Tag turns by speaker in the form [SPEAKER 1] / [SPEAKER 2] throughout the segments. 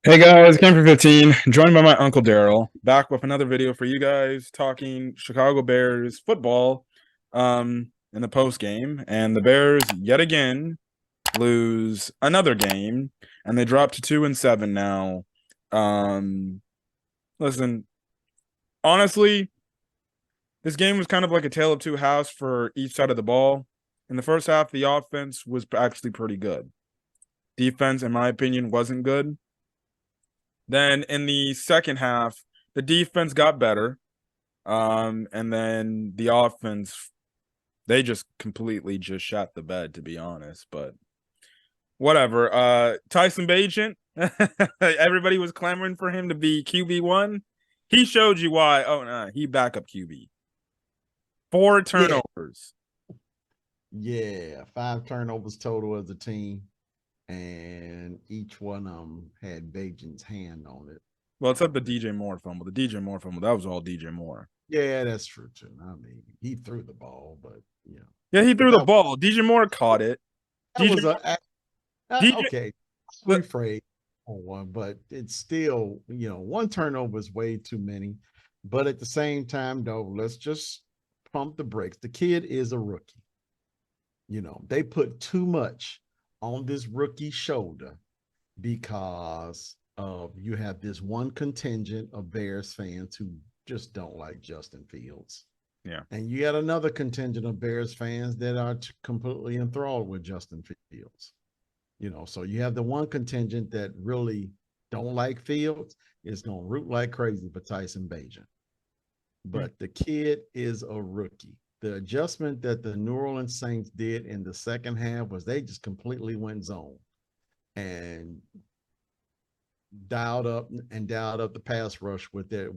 [SPEAKER 1] Hey guys, Cam for 15, joined by my Uncle Daryl, back with another video for you guys talking Chicago Bears football in the post game. And the Bears yet again lose another game, and they drop to 2-7 now. Listen, honestly, this game was kind of like a tale of two halves for each side of the ball. In the first half, the offense was actually pretty good. Defense, in my opinion, wasn't good. Then in the second half, the defense got better. And then the offense, they just completely just shot the bed, to be honest. But whatever. Tyson Bagent, everybody was clamoring for him to be QB1. He showed you why. Oh, no, he backup QB. 4
[SPEAKER 2] Yeah,
[SPEAKER 1] turnovers.
[SPEAKER 2] yeah, 5 turnovers total as a team, and each one of them had Bajan's hand on it.
[SPEAKER 1] Well, except the DJ Moore fumble. The DJ Moore fumble, that was all DJ Moore.
[SPEAKER 2] Yeah, that's true too. I mean, he threw the ball, but
[SPEAKER 1] Yeah, he
[SPEAKER 2] but
[SPEAKER 1] threw the ball. DJ Moore caught it.
[SPEAKER 2] that
[SPEAKER 1] DJ
[SPEAKER 2] was
[SPEAKER 1] DJ
[SPEAKER 2] okay.
[SPEAKER 1] the,
[SPEAKER 2] Rephrase on one, but it's still one turnover is way too many. But at the same time, though, let's just pump the brakes. The kid is a rookie. They put too much on this rookie shoulder because you have this one contingent of Bears fans who just don't like Justin Fields.
[SPEAKER 1] yeah.
[SPEAKER 2] And you got another contingent of Bears fans that are completely enthralled with Justin Fields. So you have the one contingent that really don't like Fields is going to root like crazy for Tyson Bagent. But the kid is a rookie. The adjustment that the New Orleans Saints did in the second half was they just completely went zone and dialed up the pass rush with their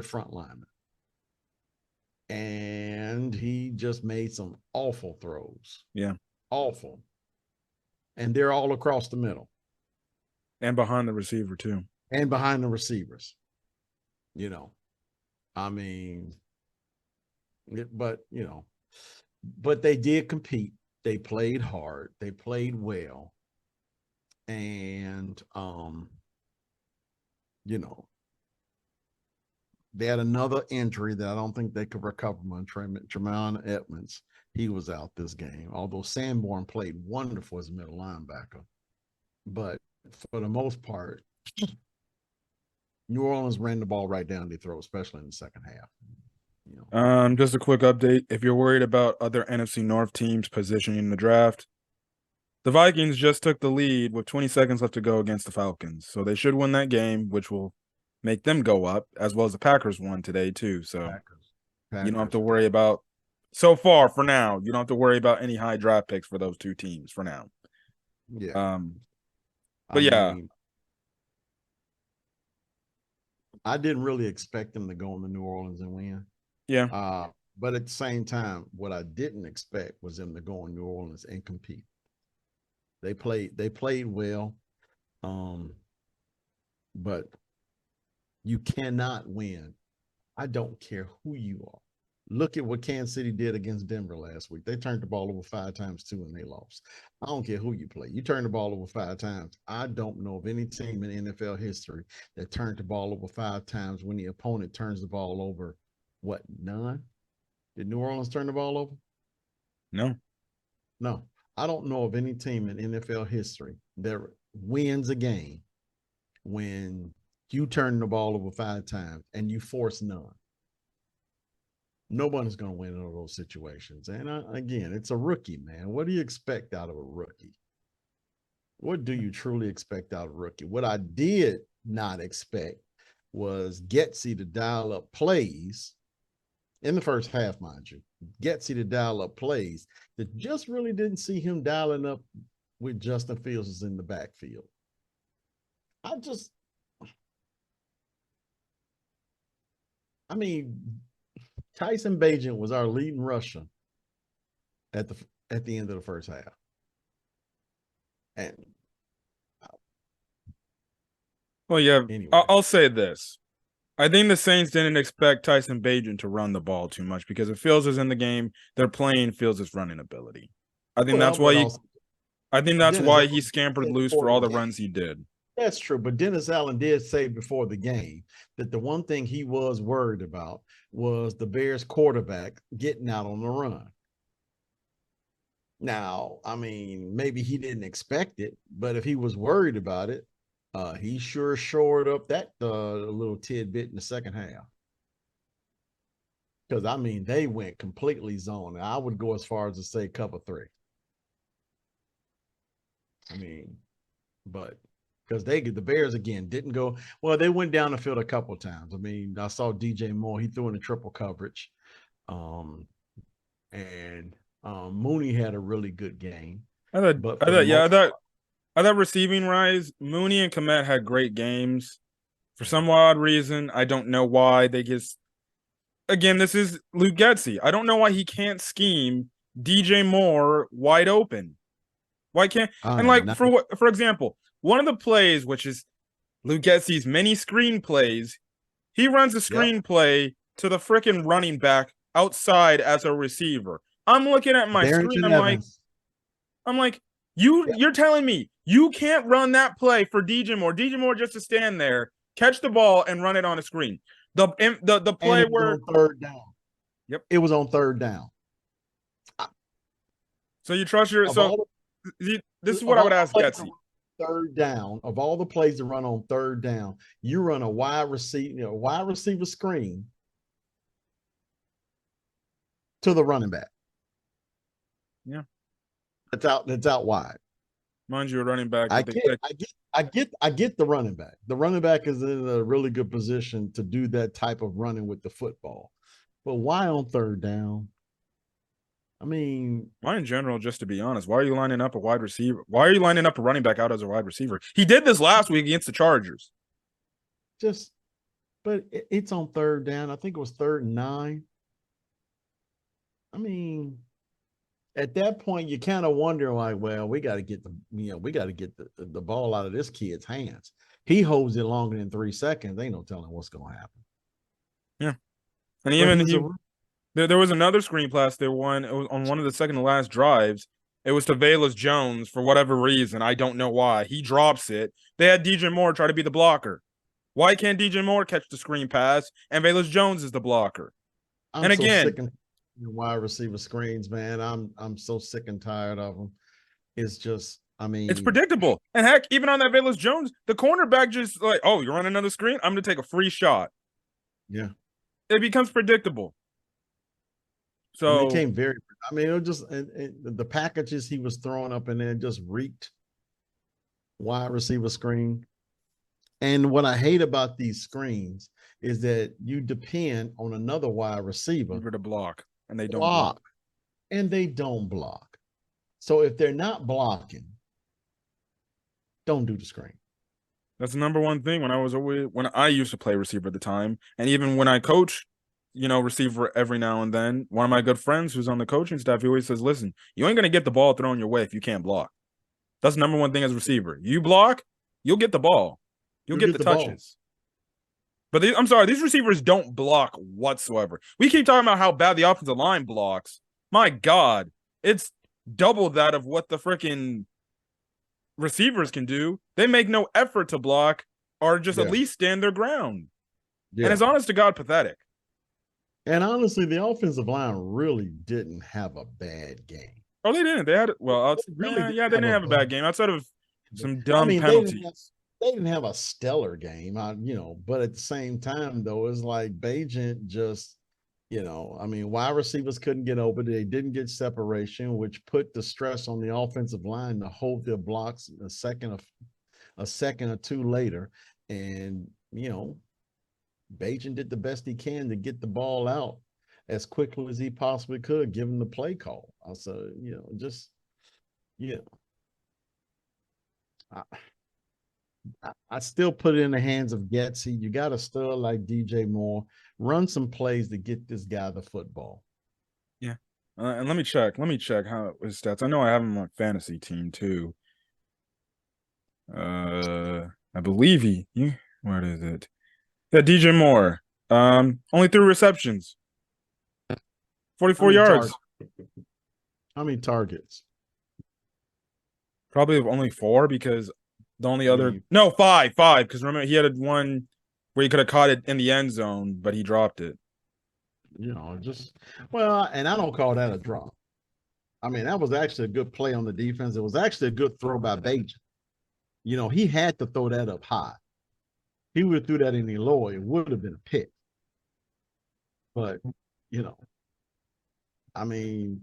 [SPEAKER 2] front linemen. And he just made some awful throws.
[SPEAKER 1] Yeah.
[SPEAKER 2] Awful. And they're all across the middle.
[SPEAKER 1] And behind the receiver, too.
[SPEAKER 2] And behind the receivers. I mean, but they did compete. They played hard. They played well. And they had another injury that I don't think they could recover from. Tremaine Edmonds, he was out this game. Although Sanborn played wonderful as a middle linebacker, but for the most part, New Orleans ran the ball right down their throat, especially in the second half.
[SPEAKER 1] Just a quick update. If you're worried about other NFC North teams positioning in the draft, the Vikings just took the lead with 20 seconds left to go against the Falcons. So they should win that game, which will make them go up, as well as the Packers won today, too. So you don't have to worry about, so far, for now, you don't have to worry about any high draft picks for those two teams for now.
[SPEAKER 2] Yeah.
[SPEAKER 1] But
[SPEAKER 2] I didn't really expect them to go into New Orleans and win.
[SPEAKER 1] Yeah.
[SPEAKER 2] But at the same time, what I didn't expect was them to go in New Orleans and compete. They played well. But you cannot win. I don't care who you are. Look at what Kansas City did against Denver last week. They turned the ball over 5 times too, and they lost. I don't care who you play. You turn the ball over 5 times. I don't know of any team in NFL history that turned the ball over 5 times when the opponent turns the ball over. What, none? Did New Orleans turn the ball over? No. I don't know of any team in NFL history that wins a game when you turn the ball over 5 times and you force none. Nobody's going to win in all those situations. And again, it's a rookie, man. What do you expect out of a rookie? What do you truly expect out of a rookie? What I did not expect was Getsy to dial up plays in the first half, mind you. Getsy to dial up plays that just really didn't see him dialing up with Justin Fields in the backfield. I mean, Tyson Bagent was our leading rusher at the end of the first half. And
[SPEAKER 1] well, yeah.
[SPEAKER 2] Anyway.
[SPEAKER 1] I'll say this. I think the Saints didn't expect Tyson Bagent to run the ball too much because if Fields is in the game, they're playing Fields' running ability. I think that's why he scampered loose for all the runs he did.
[SPEAKER 2] That's true. But Dennis Allen did say before the game that the one thing he was worried about was the Bears quarterback getting out on the run. Now, I mean, maybe he didn't expect it, but if he was worried about it, he sure shored up that little tidbit in the second half. Because I mean, they went completely zone. I would go as far as to say cover three. I mean, but because the Bears again didn't go well, they went down the field a couple of times. I mean, I saw DJ Moore, he threw in a triple coverage. Um, and Mooney had a really good game.
[SPEAKER 1] I thought,
[SPEAKER 2] But
[SPEAKER 1] I
[SPEAKER 2] for the
[SPEAKER 1] thought, yeah,
[SPEAKER 2] most part,
[SPEAKER 1] I thought receiving rise, Mooney and Komet had great games. For some odd reason, I don't know why they just. Again, this is Luke Getsy. I don't know why he can't scheme DJ Moore wide open. Why can't and like
[SPEAKER 2] not,
[SPEAKER 1] for example, one of the plays, which is Luke Getsy's many screen plays, he runs a
[SPEAKER 2] yep.
[SPEAKER 1] screen play to the freaking running back outside as a receiver. I'm looking at my screen.
[SPEAKER 2] Darrington Evans.
[SPEAKER 1] I'm like,
[SPEAKER 2] Yep.
[SPEAKER 1] you're telling me you can't run that play for DJ Moore. DJ Moore just to stand there, catch the ball, and run it on a screen. The
[SPEAKER 2] And
[SPEAKER 1] play
[SPEAKER 2] it was
[SPEAKER 1] where
[SPEAKER 2] on third down.
[SPEAKER 1] yep.
[SPEAKER 2] It was on third down.
[SPEAKER 1] So you trust your
[SPEAKER 2] Of all
[SPEAKER 1] this is
[SPEAKER 2] of
[SPEAKER 1] what I
[SPEAKER 2] all
[SPEAKER 1] would
[SPEAKER 2] the
[SPEAKER 1] ask
[SPEAKER 2] plays
[SPEAKER 1] Getsy.
[SPEAKER 2] third down, of all the plays to run on third down, you run a wide receiver screen to the running back.
[SPEAKER 1] Yeah.
[SPEAKER 2] That's out wide.
[SPEAKER 1] Mind you, a running back
[SPEAKER 2] I
[SPEAKER 1] that they
[SPEAKER 2] get,
[SPEAKER 1] pick.
[SPEAKER 2] I get the running back. The running back is in a really good position to do that type of running with the football. But why on third down? I mean,
[SPEAKER 1] Why in general, just to be honest, why are you lining up a wide receiver? Why are you lining up a running back out as a wide receiver? He did this last week against the Chargers.
[SPEAKER 2] just but it's on third down. I think it was third and 9. I mean, at that point, you kind of wonder, like, well, we got to get the ball out of this kid's hands. He holds it longer than 3 seconds. Ain't no telling what's going to happen.
[SPEAKER 1] Yeah, and
[SPEAKER 2] But
[SPEAKER 1] even there was another screen pass. There one it was on one of the second to last drives. It was to Velus Jones for whatever reason. I don't know why. He drops it. They had DJ Moore try to be the blocker. Why can't DJ Moore catch the screen pass and Velus Jones is the blocker?
[SPEAKER 2] I'm
[SPEAKER 1] And
[SPEAKER 2] so
[SPEAKER 1] again,
[SPEAKER 2] sick of wide receiver screens, man. I'm so sick and tired of them. It's just, I
[SPEAKER 1] it's
[SPEAKER 2] mean,
[SPEAKER 1] predictable. And heck, even on that Velus Jones, the cornerback just like, oh, you're running another screen? I'm going to take a free shot.
[SPEAKER 2] yeah.
[SPEAKER 1] It becomes predictable.
[SPEAKER 2] And they
[SPEAKER 1] So
[SPEAKER 2] came very. I mean, it was just the packages he was throwing up in there just reeked wide receiver screen. And what I hate about these screens is that you depend on another wide receiver
[SPEAKER 1] to block, and they don't
[SPEAKER 2] block,
[SPEAKER 1] block.
[SPEAKER 2] and they don't block. So if they're not blocking, don't do the screen.
[SPEAKER 1] That's the number one thing when I used to play receiver at the time, and even when I coach, receiver every now and then. One of my good friends who's on the coaching staff, he always says, "Listen, you ain't gonna get the ball thrown your way if you can't block. That's the number one thing as a receiver. You block, you'll get the ball, you'll
[SPEAKER 2] You
[SPEAKER 1] get
[SPEAKER 2] get
[SPEAKER 1] the
[SPEAKER 2] the ball.
[SPEAKER 1] touches." But I'm sorry, these receivers don't block whatsoever. We keep talking about how bad the offensive line blocks. My God, it's double that of what the freaking receivers can do. They make no effort to block or just at
[SPEAKER 2] Yeah.
[SPEAKER 1] least stand their ground. And
[SPEAKER 2] Yeah.
[SPEAKER 1] it's honest to God pathetic.
[SPEAKER 2] And honestly, the offensive line really didn't have a bad game.
[SPEAKER 1] Oh, they didn't. They had well,
[SPEAKER 2] They really didn't
[SPEAKER 1] they didn't have a bad game outside of some dumb penalties.
[SPEAKER 2] they didn't have a stellar game, but at the same time, though, it's like Bajent just, I mean, wide receivers couldn't get open. They didn't get separation, which put the stress on the offensive line to hold their blocks a second or two later. And, Bajent did the best he can to get the ball out as quickly as he possibly could, given the play call. So, just, yeah. I still put it in the hands of Getsy. You got a stud like DJ Moore. Run some plays to get this guy the football.
[SPEAKER 1] Yeah. And let me check. How his stats. I know I have him on fantasy team too. I believe where is it? Yeah, DJ Moore. Only 3 receptions. 44 yards.
[SPEAKER 2] How many targets?
[SPEAKER 1] Probably only 4 because The only
[SPEAKER 2] I
[SPEAKER 1] other
[SPEAKER 2] mean,
[SPEAKER 1] no five because remember he had one where he could have caught it in the end zone, but he dropped it.
[SPEAKER 2] just well, and I don't call that a drop. I mean, that was actually a good play on the defense. It was actually a good throw by Bajan. He had to throw that up high. He would have threw that any lower, it would have been a pick. But you know, I mean,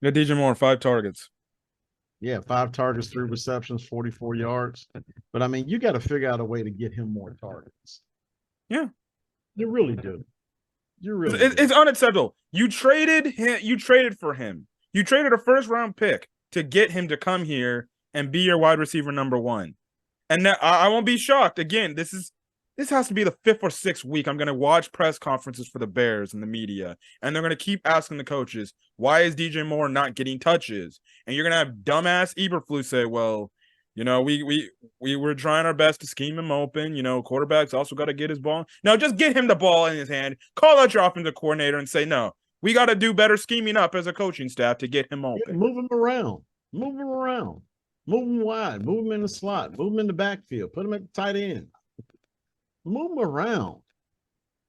[SPEAKER 1] Yeah, DJ Moore 5 targets.
[SPEAKER 2] yeah, 5 targets, 3 receptions, 44 yards. But I mean, you got to figure out a way to get him more targets.
[SPEAKER 1] Yeah,
[SPEAKER 2] You really do. You really
[SPEAKER 1] it's
[SPEAKER 2] do.
[SPEAKER 1] unacceptable. You traded him. You traded for him. You traded a first round pick to get him to come here and be your wide receiver number one. And that, I won't be shocked. Again, this has to be the fifth or sixth week. I'm going to watch press conferences for the Bears and the media, and they're going to keep asking the coaches, why is DJ Moore not getting touches? And you're going to have dumbass Eberflus say, well, we were trying our best to scheme him open. Quarterbacks also got to get his ball. No, just get him the ball in his hand. Call out your offensive coordinator and say, no, we got to do better scheming up as a coaching staff to get him
[SPEAKER 2] Yeah,
[SPEAKER 1] open.
[SPEAKER 2] move him around. Move him around. Move him wide. Move him in the slot. Move him in the backfield. Put him at the tight end. Move him around.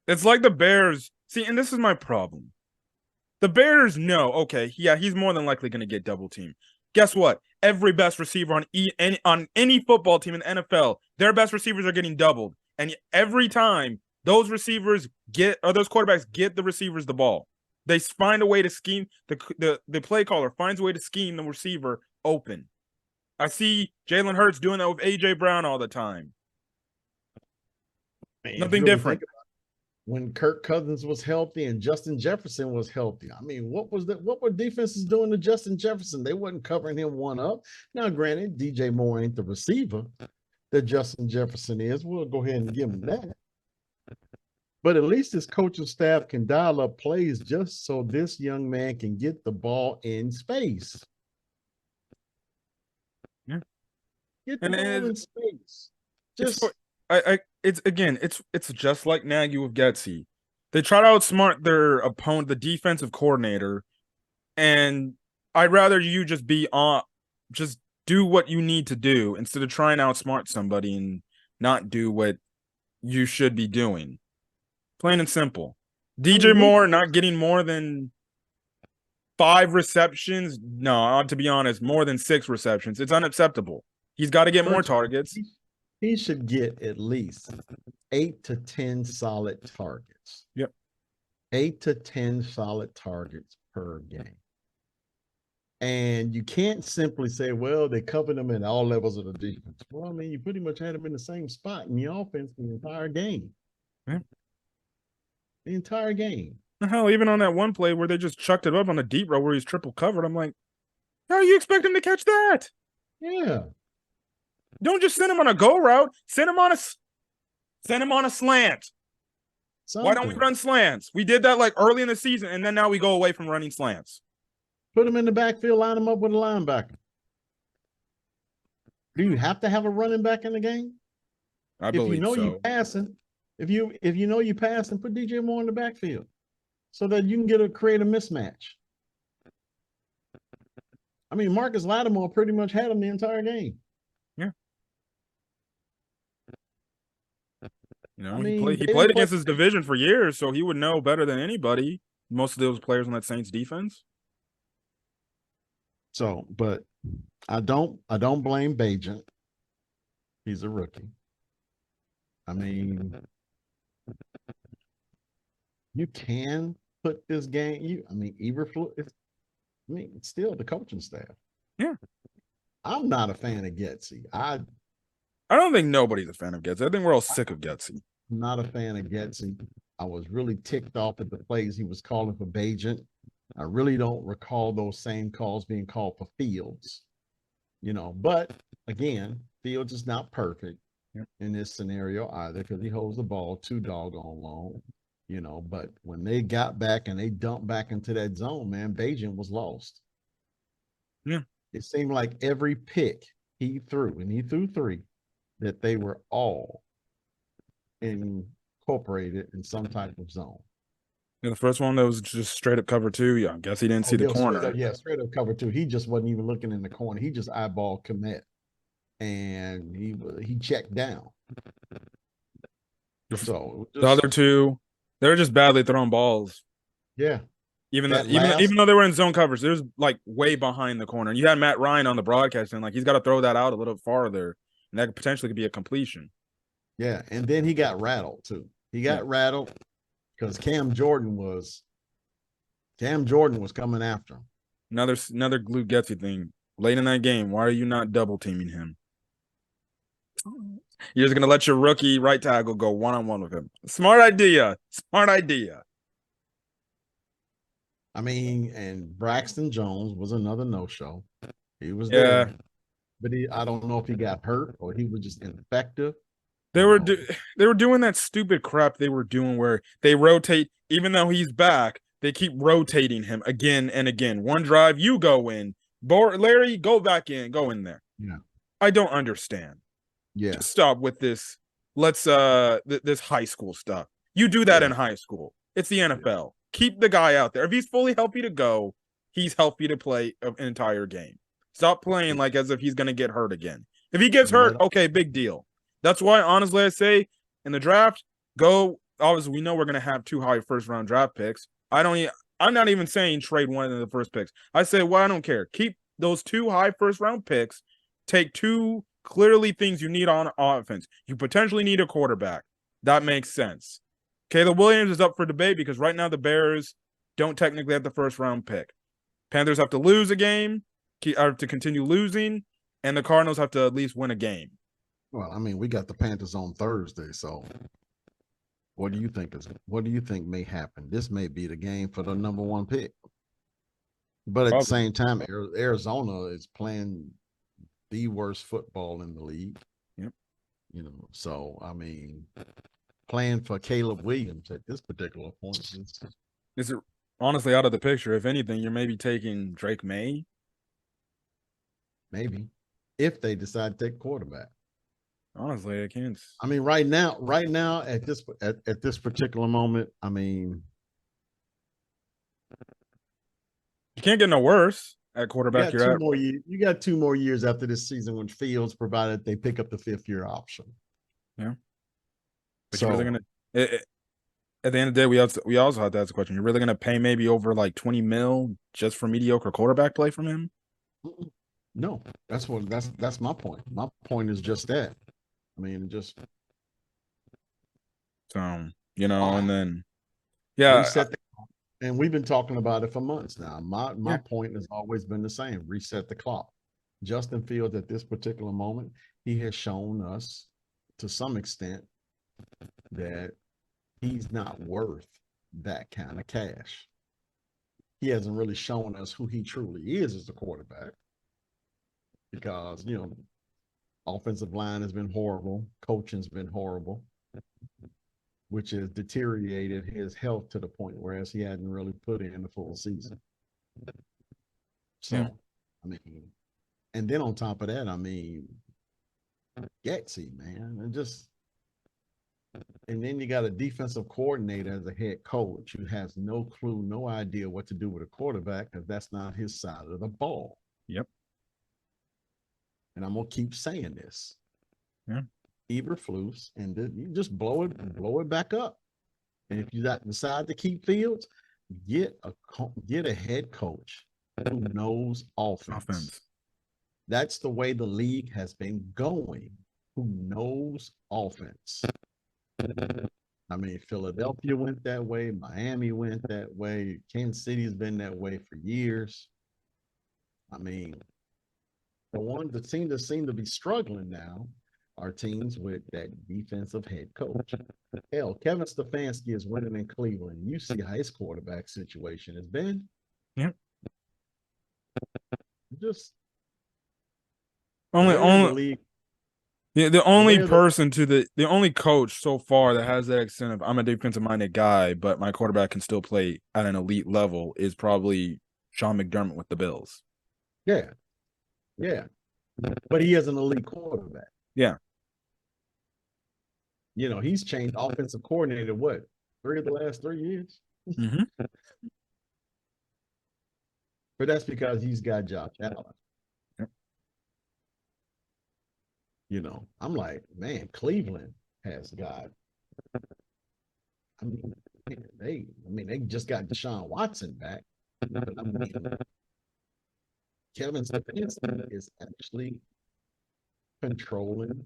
[SPEAKER 1] It's like the Bears. See, and this is my problem. The Bears know, okay, yeah, he's more than likely going to get double teamed. Guess what? Every best receiver on any football team in the NFL, their best receivers are getting doubled. And every time those quarterbacks get the receivers the ball, they find a way to scheme the play caller finds a way to scheme the receiver open. I see Jalen Hurts doing that with AJ Brown all the time.
[SPEAKER 2] Man,
[SPEAKER 1] Nothing different.
[SPEAKER 2] When Kirk Cousins was healthy and Justin Jefferson was healthy. I mean, what were defenses doing to Justin Jefferson? They wasn't covering him one up. Now, granted, DJ Moore ain't the receiver that Justin Jefferson is. We'll go ahead and give him that. But at least his coaching staff can dial up plays just so this young man can get the ball in space.
[SPEAKER 1] Yeah.
[SPEAKER 2] Get the ball in space.
[SPEAKER 1] It's just like Nagy with Getsy. They try to outsmart their opponent, the defensive coordinator, and I'd rather you just just do what you need to do instead of trying to outsmart somebody and not do what you should be doing. Plain and simple. DJ Moore not getting more than 5 receptions. No, to be honest, more than 6 receptions. It's unacceptable. He's got to get more targets.
[SPEAKER 2] He should get at least 8 to 10 solid targets.
[SPEAKER 1] Yep.
[SPEAKER 2] 8 to 10 solid targets per game. And you can't simply say, well, they covered them at all levels of the defense. Well, I mean, you pretty much had them in the same spot in the offense the entire game.
[SPEAKER 1] Yeah.
[SPEAKER 2] The entire game.
[SPEAKER 1] Hell, even on that one play where they just chucked it up on the deep row where he's triple covered, I'm like, how do you expect him to catch that?
[SPEAKER 2] Yeah.
[SPEAKER 1] Don't just send him on a go route. Send him on a slant. Why don't we run slants? We did that like early in the season, and then now we go away from running slants.
[SPEAKER 2] Put him in the backfield, line him up with a linebacker. Do you have to have a running back in the game?
[SPEAKER 1] I believe so.
[SPEAKER 2] You passing, if you know you passing, put DJ Moore in the backfield so that you can create a mismatch. I mean, Marcus Lattimore pretty much had him the entire game.
[SPEAKER 1] Yeah. He played against his division for years, so he would know better than anybody most of those players on that Saints defense.
[SPEAKER 2] So, but I don't blame Bajan. He's a rookie. I mean, you can put this game. Eberflus. It's still the coaching staff.
[SPEAKER 1] Yeah,
[SPEAKER 2] I'm not a fan of Getsy. I
[SPEAKER 1] don't think nobody's a fan of Getsy. I think we're all sick of Getsy.
[SPEAKER 2] I'm not a fan of Getsy. I was really ticked off at the plays he was calling for Bajan. I really don't recall those same calls being called for Fields. But again, Fields is not perfect in this scenario either because he holds the ball too doggone long. But when they got back and they dumped back into that zone, man, Bajan was lost.
[SPEAKER 1] Yeah.
[SPEAKER 2] It seemed like every pick he threw, and he threw 3, that they were all incorporated in some type of zone.
[SPEAKER 1] Yeah, the first one that was just straight up cover 2. Yeah, I guess he didn't see the corner.
[SPEAKER 2] Straight up cover 2. He just wasn't even looking in the corner. He just eyeballed Komet. and he checked down. So
[SPEAKER 1] The other
[SPEAKER 2] just
[SPEAKER 1] two, they were just badly thrown balls.
[SPEAKER 2] yeah,
[SPEAKER 1] Even though,
[SPEAKER 2] that
[SPEAKER 1] even
[SPEAKER 2] last
[SPEAKER 1] even though they were in zone coverage, they was like way behind the corner. And you had Matt Ryan on the broadcast, and like he's got to throw that out a little farther, and that potentially could be a completion.
[SPEAKER 2] yeah, and then he got rattled too. He
[SPEAKER 1] Yeah,
[SPEAKER 2] got rattled because Cam Jordan was coming after him.
[SPEAKER 1] another glue Getsy thing. Late in that game, why are you not double teaming him? You're just gonna let your rookie right tackle go one on one with him. Smart idea. Smart idea.
[SPEAKER 2] I mean, and Braxton Jones was another no-show. He was
[SPEAKER 1] Yeah,
[SPEAKER 2] there, but I don't know if he got hurt or he was just ineffective.
[SPEAKER 1] they
[SPEAKER 2] You
[SPEAKER 1] were
[SPEAKER 2] know,
[SPEAKER 1] do- they were doing that stupid crap they were doing where they rotate. Even though he's back, they keep rotating him again and again. One drive, you go in. Larry, go back in. Go in there.
[SPEAKER 2] yeah,
[SPEAKER 1] I don't understand.
[SPEAKER 2] yeah,
[SPEAKER 1] Just stop with this. Let's this high school stuff. You do that in
[SPEAKER 2] yeah,
[SPEAKER 1] high school. It's the
[SPEAKER 2] yeah.
[SPEAKER 1] NFL. Keep the guy out there. If he's fully healthy to go, he's healthy to play an entire game. Stop playing like as if he's gonna get hurt again. If he gets
[SPEAKER 2] And
[SPEAKER 1] hurt,
[SPEAKER 2] let
[SPEAKER 1] okay, big deal. That's why, honestly, I say in the draft, go. Obviously, we know we're gonna have 2 high first round draft picks. I'm not even saying trade one of the first picks. I say, well, I don't care. Keep those 2 high first round picks. Take two clearly things you need on offense. You potentially need a quarterback. That makes sense. Caleb Williams is up for debate because right now the Bears don't technically have the first round pick. Panthers have to lose a game, have to continue losing, and the Cardinals have to at least win a game.
[SPEAKER 2] Well, I mean, we got the Panthers on Thursday, so what do you think may happen? This may be the game for the number one pick. But at the
[SPEAKER 1] Probably.
[SPEAKER 2] same time, Arizona is playing the worst football in the league.
[SPEAKER 1] Yep.
[SPEAKER 2] You know, so I mean, playing for Caleb Williams at this particular point
[SPEAKER 1] Is it honestly out of the picture? If anything, you're maybe taking Drake May.
[SPEAKER 2] maybe if they decide to take quarterback.
[SPEAKER 1] Honestly, I can't.
[SPEAKER 2] I mean, right now at this particular moment, I mean,
[SPEAKER 1] You can't get no worse at
[SPEAKER 2] you
[SPEAKER 1] quarterback.
[SPEAKER 2] got
[SPEAKER 1] You're
[SPEAKER 2] two
[SPEAKER 1] at.
[SPEAKER 2] more years. You got 2 more years after this season when Fields, provided they pick up the 5th-year option.
[SPEAKER 1] Yeah. But you're really
[SPEAKER 2] So
[SPEAKER 1] gonna. At the end of the day, we also have to ask the question: you're really gonna pay maybe over like 20 mil just for mediocre quarterback play from him?
[SPEAKER 2] no, that's my point. My point is just that. I mean, just
[SPEAKER 1] So
[SPEAKER 2] why
[SPEAKER 1] and then yeah,
[SPEAKER 2] reset the, and we've been talking about it for months now. My
[SPEAKER 1] yeah,
[SPEAKER 2] point has always been the same: reset the clock. Justin Fields at this particular moment, he has shown us to some extent that he's not worth that kind of cash. He hasn't really shown us who he truly is as a quarterback because, offensive line has been horrible, coaching's been horrible, which has deteriorated his health to the point whereas he hadn't really put in the full season.
[SPEAKER 1] yeah,
[SPEAKER 2] So, I mean, and then on top of that, I mean, Getsy, man, and then you got a defensive coordinator as a head coach who has no clue, no idea what to do with a quarterback because that's not his side of the ball.
[SPEAKER 1] yep,
[SPEAKER 2] And I'm gonna keep saying this.
[SPEAKER 1] yeah,
[SPEAKER 2] Eberflus, and you just blow it back up. And if you decide to keep Fields, get a head coach who knows offense.
[SPEAKER 1] offense.
[SPEAKER 2] That's the way the league has been going. Who knows offense? I mean, Philadelphia went that way. Miami went that way. Kansas City's been that way for years. I mean, the teams that seem to be struggling now are teams with that defensive head coach. Hell, Kevin Stefanski is winning in Cleveland. You see how his quarterback situation has been.
[SPEAKER 1] Yeah,
[SPEAKER 2] Just
[SPEAKER 1] only
[SPEAKER 2] where in the
[SPEAKER 1] only
[SPEAKER 2] league,
[SPEAKER 1] the only
[SPEAKER 2] where the
[SPEAKER 1] person to the only coach so far that has that incentive. I'm a defensive minded guy, but my quarterback can still play at an elite level. Is probably Sean McDermott with the Bills.
[SPEAKER 2] yeah, yeah. But he is an elite quarterback.
[SPEAKER 1] Yeah,
[SPEAKER 2] He's changed offensive coordinator what? 3 of the last 3 years?
[SPEAKER 1] mm-hmm.
[SPEAKER 2] But that's because he's got Josh Allen.
[SPEAKER 1] Yep.
[SPEAKER 2] I'm like, man, Cleveland has got. I mean, they just got Deshaun Watson back. I mean, Kevin Stefanski is actually controlling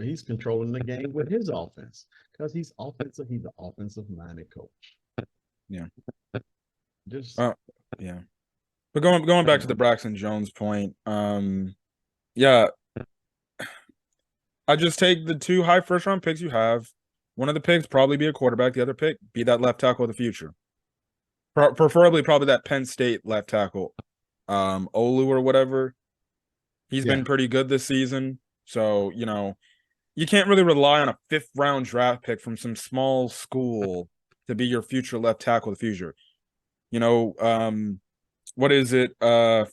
[SPEAKER 2] he's controlling the game with his offense because he's offensive. He's an offensive minded coach.
[SPEAKER 1] Yeah.
[SPEAKER 2] Just
[SPEAKER 1] yeah. But going back to the Braxton Jones point, yeah, I just take the 2 high first round picks you have. One of the picks probably be a quarterback. The other pick be that left tackle of the future. Preferably probably that Penn State left tackle, Olu or whatever. He's been pretty good this season. So, you can't really rely on a 5th round draft pick from some small school to be your future left tackle of the future. What is it?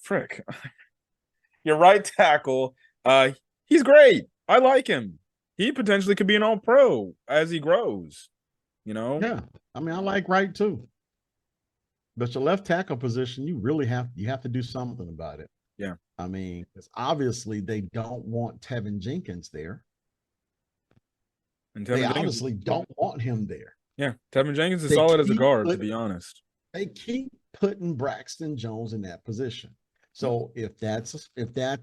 [SPEAKER 1] Frick. Your right tackle, he's great. I like him. He potentially could be an all-pro as he grows,
[SPEAKER 2] Yeah. I mean, I like right too. But your left tackle position, you have to do something about it.
[SPEAKER 1] Yeah.
[SPEAKER 2] I mean, because obviously they don't want Tevin Jenkins there.
[SPEAKER 1] And
[SPEAKER 2] they honestly don't want him there.
[SPEAKER 1] Yeah, Tevin Jenkins is solid as a guard, to be honest.
[SPEAKER 2] They keep putting Braxton Jones in that position. So if that's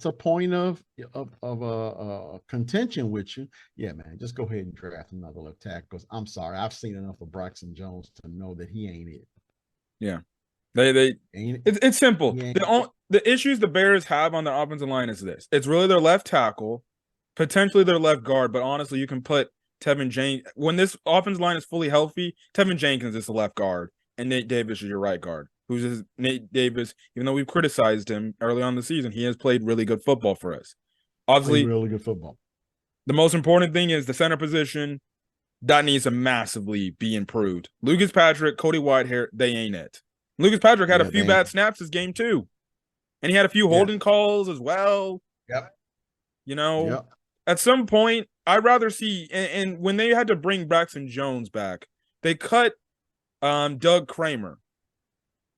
[SPEAKER 2] a point of contention with you, yeah, man, just go ahead and draft another left tackle. Because I'm sorry, I've seen enough of Braxton Jones to know that he ain't it.
[SPEAKER 1] Yeah, it's simple. The issues the Bears have on their offensive line is this: it's really their left tackle, potentially their left guard, but honestly, you can put Tevin Jenkins when this offensive line is fully healthy. Tevin Jenkins is the left guard, and Nate Davis is your right guard. Nate Davis, even though we've criticized him early on in the season, he has played really good football for us. Obviously,
[SPEAKER 2] really good football.
[SPEAKER 1] The most important thing is the center position. That needs to massively be improved. Lucas Patrick, Cody Whitehair, they ain't it. Lucas Patrick had a few bad snaps this game too. And he had a few holding calls as well.
[SPEAKER 2] Yep.
[SPEAKER 1] At some point, I'd rather see, and when they had to bring Braxton Jones back, they cut Doug Kramer.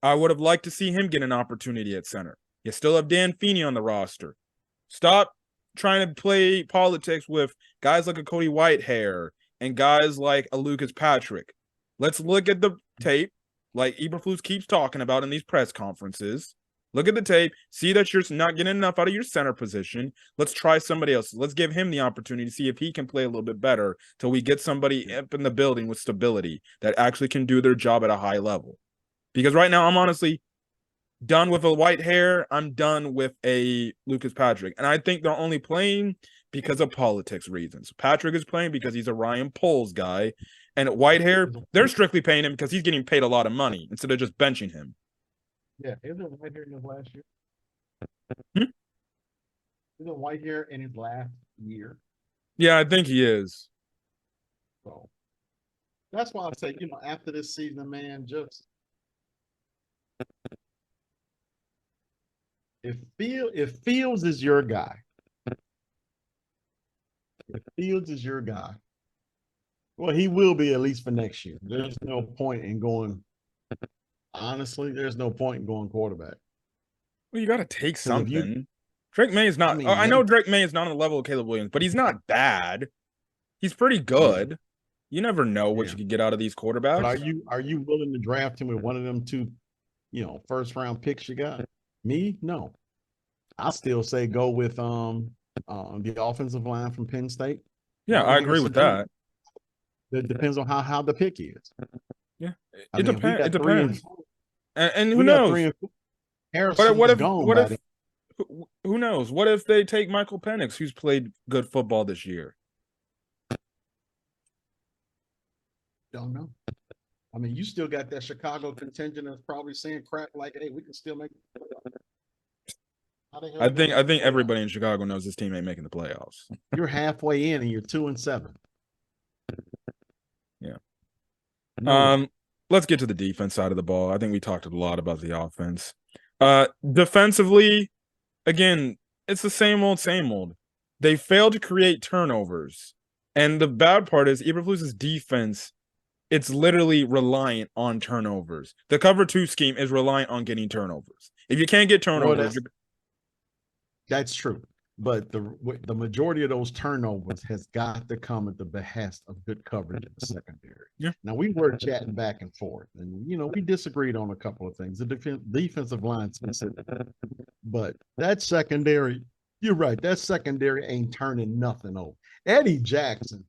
[SPEAKER 1] I would have liked to see him get an opportunity at center. You still have Dan Feeney on the roster. Stop trying to play politics with guys like a Cody Whitehair and guys like a Lucas Patrick. Let's look at the tape, like Eberflus keeps talking about in these press conferences. Look at the tape, see that you're not getting enough out of your center position. Let's try somebody else. Let's give him the opportunity to see if he can play a little bit better till we get somebody up in the building with stability that actually can do their job at a high level. Because right now, I'm honestly done with a Whitehair. I'm done with a Lucas Patrick. And I think they're only playing because of politics reasons. Patrick is playing because he's a Ryan Poles guy. And Whitehair, they're strictly paying him because he's getting paid a lot of money instead of just benching him.
[SPEAKER 2] Yeah, isn't Whitehair in his last year? Isn't Whitehair in his last year?
[SPEAKER 1] Yeah, I think he is.
[SPEAKER 2] So that's why I say, after this season, man, just if Fields is your guy, well, he will be at least for next year. There's no point in going. Honestly, there's no point in going quarterback.
[SPEAKER 1] Well, you got to take something. Drake May is not. I know Drake May is not on the level of Caleb Williams, but he's not bad. He's pretty good. Yeah. You never know what you could get out of these quarterbacks.
[SPEAKER 2] But are you willing to draft him with one of them 2, first round picks you got? Me, no. I still say go with the offensive line from Penn State.
[SPEAKER 1] Yeah, I agree with that.
[SPEAKER 2] It depends on how the pick is.
[SPEAKER 1] Yeah, it depends. It depends. And who knows? Who knows? What if they take Michael Penix, who's played good football this year?
[SPEAKER 2] Don't know. I mean, you still got that Chicago contingent that's probably saying crap like, "Hey, we can still make it."
[SPEAKER 1] I think everybody in Chicago knows this team ain't making the playoffs.
[SPEAKER 2] You're halfway in and you're 2-7.
[SPEAKER 1] Yeah. Let's get to the defense side of the ball. I think we talked a lot about the offense. Defensively, again, it's the same old. They failed to create turnovers. And the bad part is Eberflus's defense, it's literally reliant on turnovers. The cover 2 scheme is reliant on getting turnovers. If you can't get turnovers,
[SPEAKER 2] that's true. but the majority of those turnovers has got to come at the behest of good coverage in the secondary.
[SPEAKER 1] Yeah.
[SPEAKER 2] Now we were chatting back and forth, and we disagreed on a couple of things. The defensive line specific, but that secondary, you're right. That secondary ain't turning nothing over. Eddie Jackson.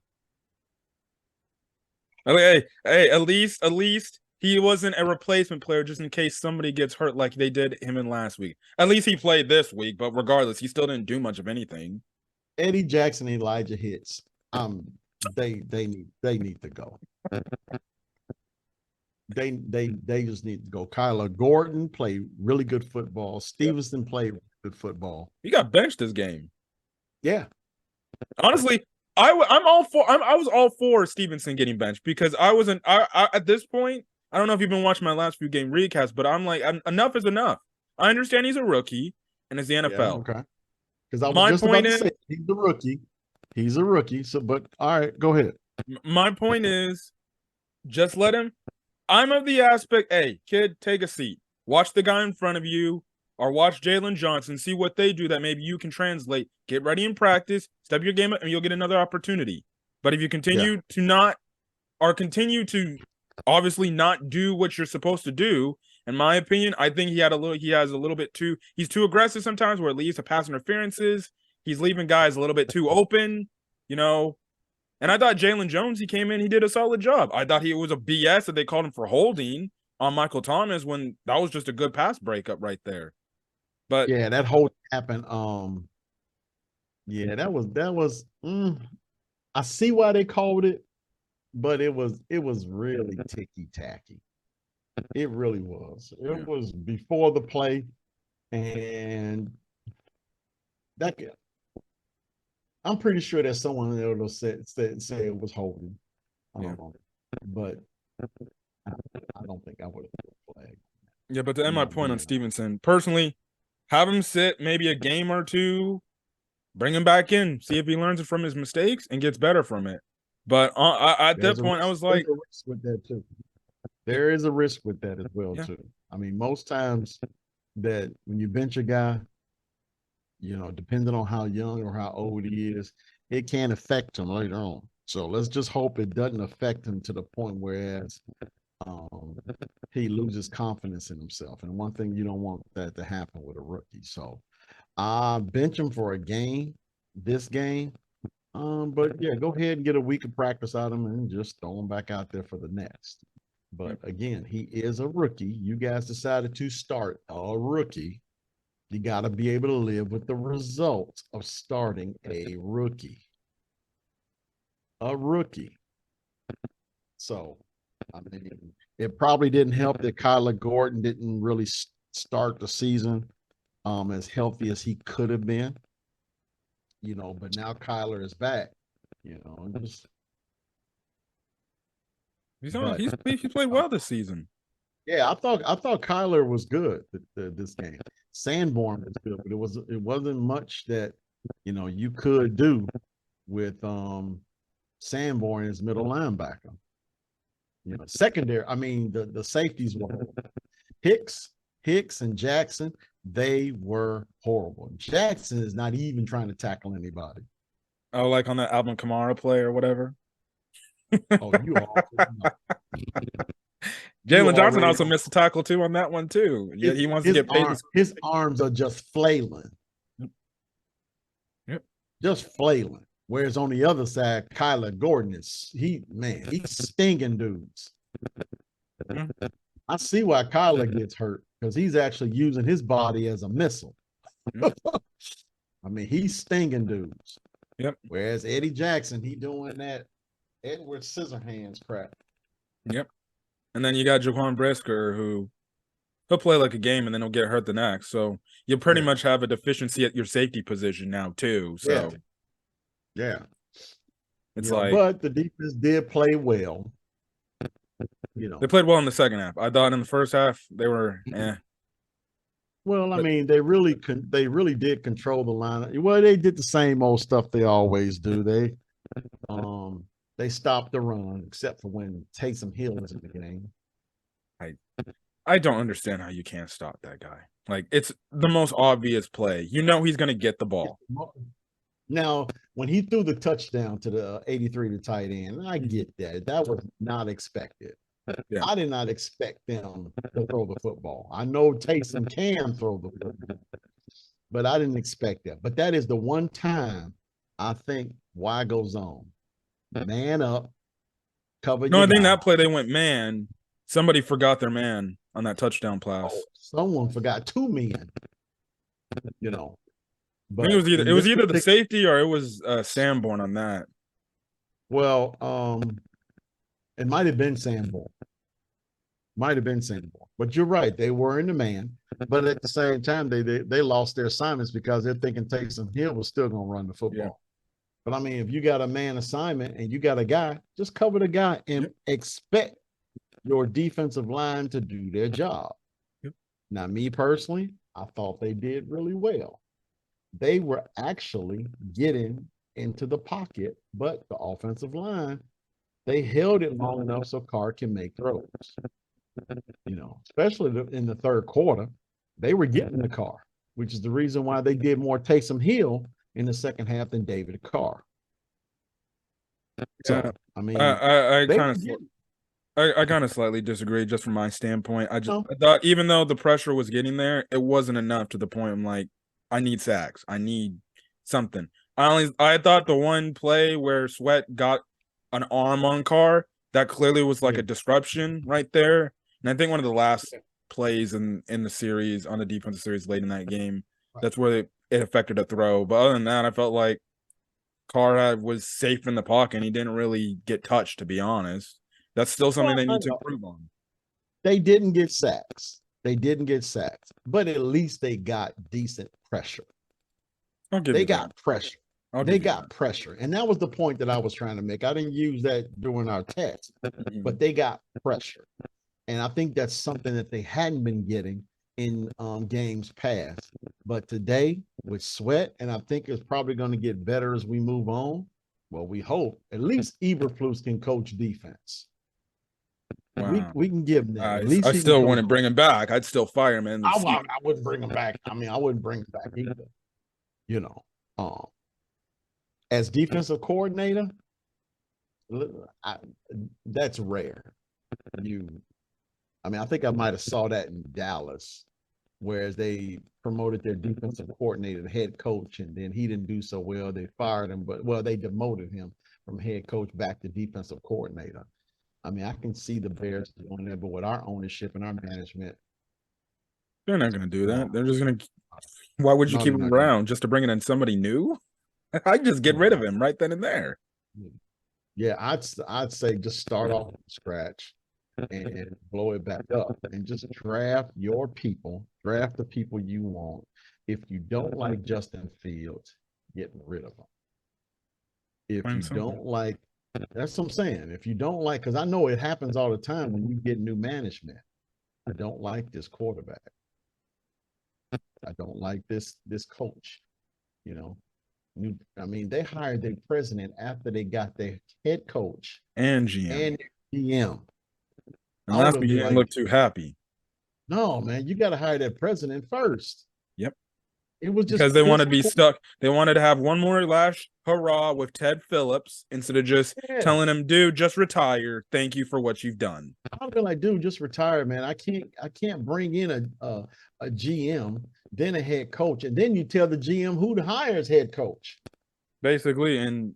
[SPEAKER 1] Hey, at least he wasn't a replacement player just in case somebody gets hurt like they did him in last week. At least he played this week, but regardless, he still didn't do much of anything.
[SPEAKER 2] Eddie Jackson, Elijah Hicks. They need to go. They just need to go. Kyler Gordon played really good football. Stevenson played good football.
[SPEAKER 1] He got benched this game.
[SPEAKER 2] Yeah.
[SPEAKER 1] Honestly, I'm all for. I was all for Stevenson getting benched because I wasn't. At this point, I don't know if you've been watching my last few game recasts, but I'm like, enough is enough. I understand he's a rookie and it's the NFL.
[SPEAKER 2] Yeah, okay. Because I was
[SPEAKER 1] My
[SPEAKER 2] just
[SPEAKER 1] point
[SPEAKER 2] about to
[SPEAKER 1] is,
[SPEAKER 2] say he's a rookie. He's a rookie. So, but all right, go ahead.
[SPEAKER 1] my point is, just let him. I'm of the aspect, hey, kid, take a seat. Watch the guy in front of you or watch Jalen Johnson, see what they do that maybe you can translate. Get ready in practice, step your game up, and you'll get another opportunity. But if you continue to not or continue to obviously not do what you're supposed to do, in my opinion, I think he has a little bit too, he's too aggressive sometimes where it leads to pass interferences. He's leaving guys a little bit too open, you know. And I thought Jalen Jones, he came in, he did a solid job. I thought he was a BS that they called him for holding on Michael Thomas when that was just a good pass breakup right there. But
[SPEAKER 2] yeah, that whole happened. Yeah, that was. I see why they called it, but it was really ticky tacky. It really was. It was before the play, and that I'm pretty sure that someone there will say it was holding. But I don't think I would have put a flag.
[SPEAKER 1] yeah, but to end my point on Stevenson, personally, have him sit maybe a game or two, bring him back in, see if he learns from his mistakes and gets better from it. But at that point, I was like,
[SPEAKER 2] there's a risk with that too. There is a risk with that as well too. I mean, most times that when you bench a guy, depending on how young or how old he is, it can affect him later on. So let's just hope it doesn't affect him to the point whereas he loses confidence in himself. And one thing you don't want that to happen with a rookie. So bench him for a game, this game. But yeah, go ahead and get a week of practice out of him and just throw him back out there for the next. But again, he is a rookie. You guys decided to start a rookie. You got to be able to live with the results of starting a rookie. A rookie. So, I mean, it probably didn't help that Kyler Gordon didn't really start the season as healthy as he could have been. But now Kyler is back. And just
[SPEAKER 1] he's played well this season.
[SPEAKER 2] Yeah, I thought Kyler was good this game. Sanborn was good, but it wasn't much that you could do with Sanborn as middle linebacker. Secondary. I mean, the safeties were Hicks and Jackson. They were horrible. Jackson is not even trying to tackle anybody.
[SPEAKER 1] Oh, like on that Alvin Kamara play or whatever.
[SPEAKER 2] Oh, you are.
[SPEAKER 1] Jalen Johnson also missed a tackle too on that one too. Yeah, he wants to get paid.
[SPEAKER 2] His arms are just flailing.
[SPEAKER 1] Yep.
[SPEAKER 2] Just flailing. Whereas on the other side, Kyler Gordon he's stinging dudes. I see why Kyler gets hurt because he's actually using his body as a missile. I mean, he's stinging dudes.
[SPEAKER 1] Yep.
[SPEAKER 2] Whereas Eddie Jackson, he doing that Edward Scissorhands crap.
[SPEAKER 1] Yep. And then you got Jaquan Brisker, who he'll play like a game and then he'll get hurt the next. So you pretty much have a deficiency at your safety position now too. So
[SPEAKER 2] yeah.
[SPEAKER 1] It's
[SPEAKER 2] but the defense did play well.
[SPEAKER 1] They played well in the second half. I thought in the first half they were
[SPEAKER 2] Well, I mean, they really did control the line. Well, they did the same old stuff they always do. They stopped the run, except for when Taysom Hill was in the game.
[SPEAKER 1] I don't understand how you can't stop that guy. Like, it's the most obvious play. You know he's going to get the ball.
[SPEAKER 2] Now, when he threw the touchdown to the 83 to tight end, I get that. That was not expected.
[SPEAKER 1] Yeah.
[SPEAKER 2] I did not expect them to throw the football. I know Taysom can throw the football, but I didn't expect that. But that is the one time I think why goes on. Man up, cover
[SPEAKER 1] No,
[SPEAKER 2] your
[SPEAKER 1] I think
[SPEAKER 2] guy.
[SPEAKER 1] that play they went man. Somebody forgot their man on that touchdown pass.
[SPEAKER 2] Oh, someone forgot two men, you know.
[SPEAKER 1] I think
[SPEAKER 2] But
[SPEAKER 1] it
[SPEAKER 2] in
[SPEAKER 1] was
[SPEAKER 2] this
[SPEAKER 1] either the
[SPEAKER 2] particular,
[SPEAKER 1] safety or it was Sanborn on that.
[SPEAKER 2] well, it might have been Sanborn. Might have been Sanborn. But you're right. They were in the man. But at the same time, they lost their assignments because they're thinking Taysom Hill was still going to run the football.
[SPEAKER 1] Yeah.
[SPEAKER 2] But I mean, if you got a man assignment and you got a guy, just cover the guy and
[SPEAKER 1] Yep.
[SPEAKER 2] expect your defensive line to do their job.
[SPEAKER 1] Yep.
[SPEAKER 2] Now, me personally, I thought they did really well. They were actually getting into the pocket, but the offensive line, they held it long enough so Carr can make throws. You know, especially in the third quarter, they were getting the Carr, which is the reason why they did more Taysom Hill in the second half than David Carr. So,
[SPEAKER 1] Yeah.
[SPEAKER 2] I mean,
[SPEAKER 1] I
[SPEAKER 2] they
[SPEAKER 1] kind of I kind of slightly disagree just from my standpoint. I
[SPEAKER 2] no,
[SPEAKER 1] thought even though the pressure was getting there, it wasn't enough to the point I'm like, I need sacks. I need something. I thought the one play where Sweat got an arm on Carr, that clearly was like
[SPEAKER 2] yeah,
[SPEAKER 1] a disruption right there. And I think one of the last plays in the series on the defensive series late in that game, that's where it affected a throw. But other than that, I felt like Carr was safe in the pocket and he didn't really get touched, to be honest. That's still something
[SPEAKER 2] well,
[SPEAKER 1] they
[SPEAKER 2] I
[SPEAKER 1] need to
[SPEAKER 2] know.
[SPEAKER 1] improve on.
[SPEAKER 2] They didn't get sacks. They didn't get sacks, but at least they got decent pressure.
[SPEAKER 1] I'll give
[SPEAKER 2] They
[SPEAKER 1] you that.
[SPEAKER 2] got pressure.
[SPEAKER 1] I'll
[SPEAKER 2] They
[SPEAKER 1] give you
[SPEAKER 2] got
[SPEAKER 1] that.
[SPEAKER 2] pressure. And that was the point that I was trying to make. I didn't use that during our test,
[SPEAKER 1] Mhm.
[SPEAKER 2] but they got pressure. And I think that's something that they hadn't been getting in games past. But today, with Sweat, and I think it's probably going to get better as we move on. Well, we hope at least Eberflus can coach defense.
[SPEAKER 1] Wow.
[SPEAKER 2] We can give him that. At
[SPEAKER 1] I
[SPEAKER 2] least he can
[SPEAKER 1] still
[SPEAKER 2] coach.
[SPEAKER 1] wouldn't bring him back. I'd still fire him in the seat.
[SPEAKER 2] I wouldn't bring him back. I mean, I wouldn't bring him back either. You know, um, as defensive coordinator, I, that's rare. You, I mean, I think I might have saw that in Dallas, whereas they promoted their defensive coordinator to head coach, and then he didn't do so well. They fired him, but well, they demoted him from head coach back to defensive coordinator. I mean, I can see the Bears doing that, but with our ownership and our management,
[SPEAKER 1] They're not going to do
[SPEAKER 2] no,
[SPEAKER 1] that. They're just going to. Why would you
[SPEAKER 2] no,
[SPEAKER 1] keep
[SPEAKER 2] they're
[SPEAKER 1] him
[SPEAKER 2] not going
[SPEAKER 1] around just to bring in somebody new? I'd just get rid of
[SPEAKER 2] to.
[SPEAKER 1] him right then and there.
[SPEAKER 2] Yeah, I'd say just start off from scratch and blow it back up and just draft your people, draft the people you want. If you don't like Justin Fields, get rid of him. If
[SPEAKER 1] Plain
[SPEAKER 2] you
[SPEAKER 1] and simple.
[SPEAKER 2] don't like, that's what I'm saying. If you don't like, because I know it happens all the time when you get new management. I don't like this quarterback. I don't like this coach. You know, I mean, they hired their president after they got their head coach
[SPEAKER 1] And GM.
[SPEAKER 2] and GM.
[SPEAKER 1] And
[SPEAKER 2] I was
[SPEAKER 1] last
[SPEAKER 2] gonna
[SPEAKER 1] week
[SPEAKER 2] be
[SPEAKER 1] he didn't
[SPEAKER 2] like,
[SPEAKER 1] look too happy.
[SPEAKER 2] no, man, you got to hire that president first.
[SPEAKER 1] Yep.
[SPEAKER 2] It was just
[SPEAKER 1] Because they wanted
[SPEAKER 2] this.
[SPEAKER 1] to be stuck. They wanted to have one more last hurrah with Ted Phillips instead of just
[SPEAKER 2] Yeah,
[SPEAKER 1] telling him, dude, just retire. Thank you for what you've done.
[SPEAKER 2] I'd be like, dude, just retire, man. I can't bring in a GM, then a head coach, and then you tell the GM who to hire as head coach.
[SPEAKER 1] Basically. And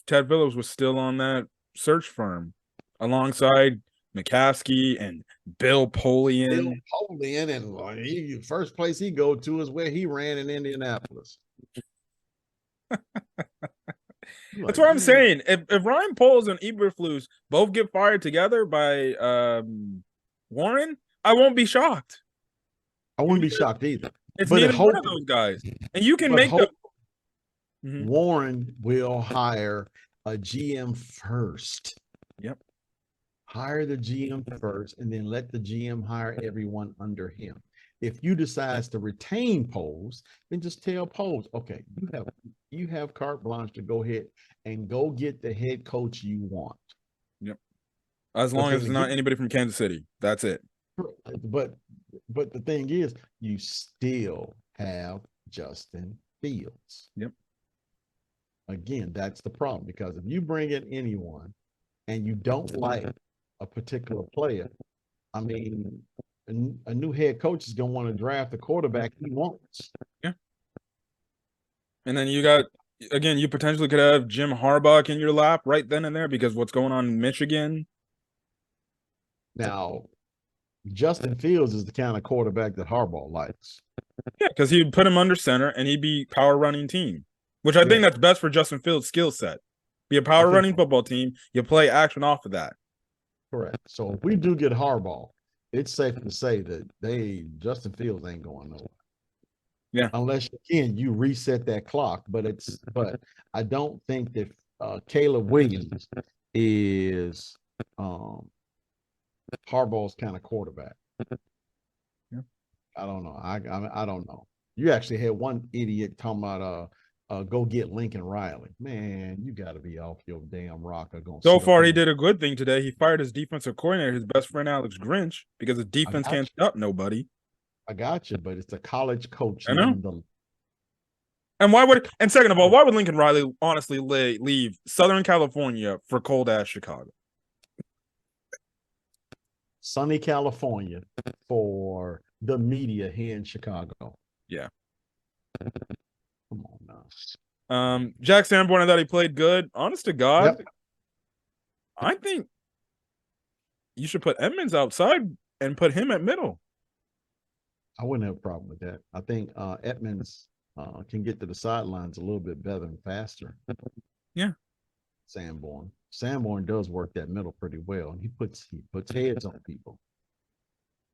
[SPEAKER 1] Ted Phillips was still on that search firm alongside McCaskey and Bill
[SPEAKER 2] Bill
[SPEAKER 1] Polian.
[SPEAKER 2] Polian, and first place he go to is where he ran in Indianapolis.
[SPEAKER 1] That's
[SPEAKER 2] Like,
[SPEAKER 1] what I'm
[SPEAKER 2] man,
[SPEAKER 1] saying. If Ryan Poles and Eberflus both get fired together by Warren, I won't be shocked.
[SPEAKER 2] I wouldn't be shocked either.
[SPEAKER 1] It's
[SPEAKER 2] But
[SPEAKER 1] neither one
[SPEAKER 2] hope,
[SPEAKER 1] of those guys, and you can
[SPEAKER 2] but
[SPEAKER 1] make the.
[SPEAKER 2] hope
[SPEAKER 1] Mhm.
[SPEAKER 2] Warren will hire a GM first.
[SPEAKER 1] Yep.
[SPEAKER 2] Hire the GM first, and then let the GM hire everyone under him. If you decides to retain Poles, then just tell Poles, okay, you have carte blanche to go ahead and go get the head coach you want.
[SPEAKER 1] Yep. As long
[SPEAKER 2] Because
[SPEAKER 1] as
[SPEAKER 2] in
[SPEAKER 1] it's
[SPEAKER 2] the
[SPEAKER 1] not anybody from Kansas City, that's it.
[SPEAKER 2] But the thing is, you still have Justin Fields.
[SPEAKER 1] Yep.
[SPEAKER 2] Again, that's the problem, because if you bring in anyone and you don't like a particular player, I mean, a new head coach is going to want to draft the quarterback he wants.
[SPEAKER 1] Yeah. And then you got, again, you potentially could have Jim Harbaugh in your lap right then and there because what's going on in Michigan.
[SPEAKER 2] Now, Justin Fields is the kind of quarterback that Harbaugh likes.
[SPEAKER 1] Yeah, because he'd put him under center and he'd be power running team, which I think that's best for Justin Fields' skill set. Be a power running football team. You play action off of that.
[SPEAKER 2] Correct. So if we do get Harbaugh, it's safe to say that Justin Fields ain't going nowhere.
[SPEAKER 1] Yeah.
[SPEAKER 2] Unless again you reset that clock, but I don't think that Caleb Williams is Harbaugh's kind of quarterback.
[SPEAKER 1] Yeah.
[SPEAKER 2] I don't know. I don't know. You actually had one idiot talking about go get Lincoln Riley. Man, you got to be off your damn rocker.
[SPEAKER 1] So far, he did a good thing today. He fired his defensive coordinator, his best friend Alex Grinch, because the defense can't stop nobody.
[SPEAKER 2] I got you, but it's a college coach.
[SPEAKER 1] I know. And second of all, why would Lincoln Riley honestly leave Southern California for cold ass Chicago?
[SPEAKER 2] Sunny California for the media here in Chicago.
[SPEAKER 1] Yeah.
[SPEAKER 2] Come on now.
[SPEAKER 1] Jack Sanborn, I thought he played good. Honest to God, yep. I think you should put Edmonds outside and put him at middle.
[SPEAKER 2] I wouldn't have a problem with that. I think Edmonds can get to the sidelines a little bit better and faster.
[SPEAKER 1] Yeah.
[SPEAKER 2] Sanborn does work that middle pretty well, and he puts heads on people.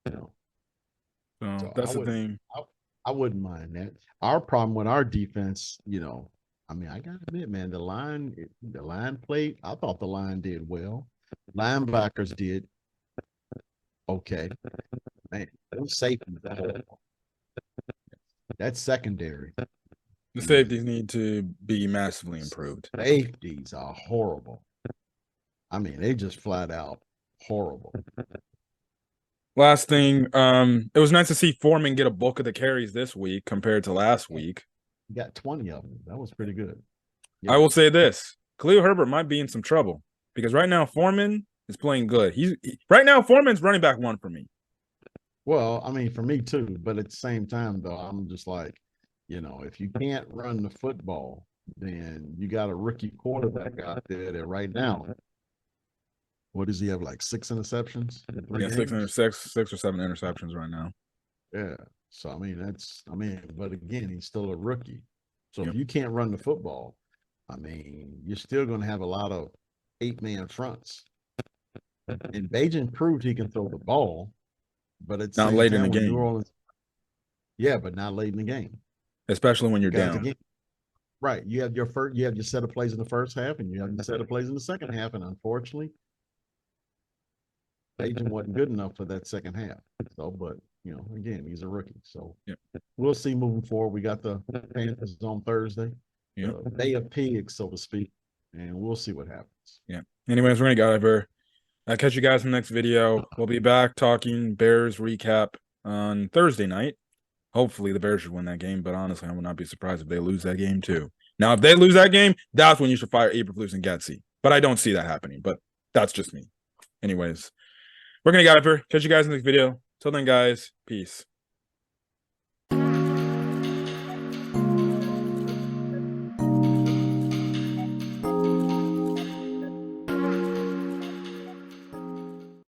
[SPEAKER 2] You know.
[SPEAKER 1] So that's the thing.
[SPEAKER 2] I wouldn't mind that. Our problem with our defense, I mean, I gotta admit, man, the line played. I thought the line did well. Linebackers did okay. Man, those safeties, that's secondary.
[SPEAKER 1] The safeties need to be massively improved.
[SPEAKER 2] Safeties are horrible. I mean, they just flat out horrible.
[SPEAKER 1] Last thing, it was nice to see Foreman get a bulk of the carries this week compared to last week.
[SPEAKER 2] He got 20 of them. That was pretty good.
[SPEAKER 1] Yeah. I will say this: Khalil Herbert might be in some trouble because right now Foreman is playing good. Right now Foreman's running back one for me.
[SPEAKER 2] Well, I mean, for me too, but at the same time, though, I'm just like, if you can't run the football, then you got a rookie quarterback out there that right now, what does he have, like 6 interceptions?
[SPEAKER 1] Yeah, 6 or 7 interceptions right now.
[SPEAKER 2] Yeah. So, but again, he's still a rookie. So if you can't run the football, I mean, you're still going to have a lot of 8-man fronts. And Bajan proved he can throw the ball, but it's
[SPEAKER 1] not late in the game.
[SPEAKER 2] New Orleans, yeah, but not late in the game,
[SPEAKER 1] especially when you're down.
[SPEAKER 2] Right, you have your set of plays in the first half, and you have your set of plays in the second half, and unfortunately, Bajan wasn't good enough for that second half. So, but again, he's a rookie, so we'll see moving forward. We got the Panthers on Thursday, Day of Pigs, so to speak, and we'll see what happens.
[SPEAKER 1] Yeah. Anyways, we're gonna go over. I'll catch you guys in the next video. We'll be back talking Bears recap on Thursday night. Hopefully the Bears should win that game, but honestly, I would not be surprised if they lose that game too. Now, if they lose that game, that's when you should fire Eberflus and Getsy. But I don't see that happening, but that's just me. Anyways, we're going to get out of here. Catch you guys in the next video. Till then, guys, peace.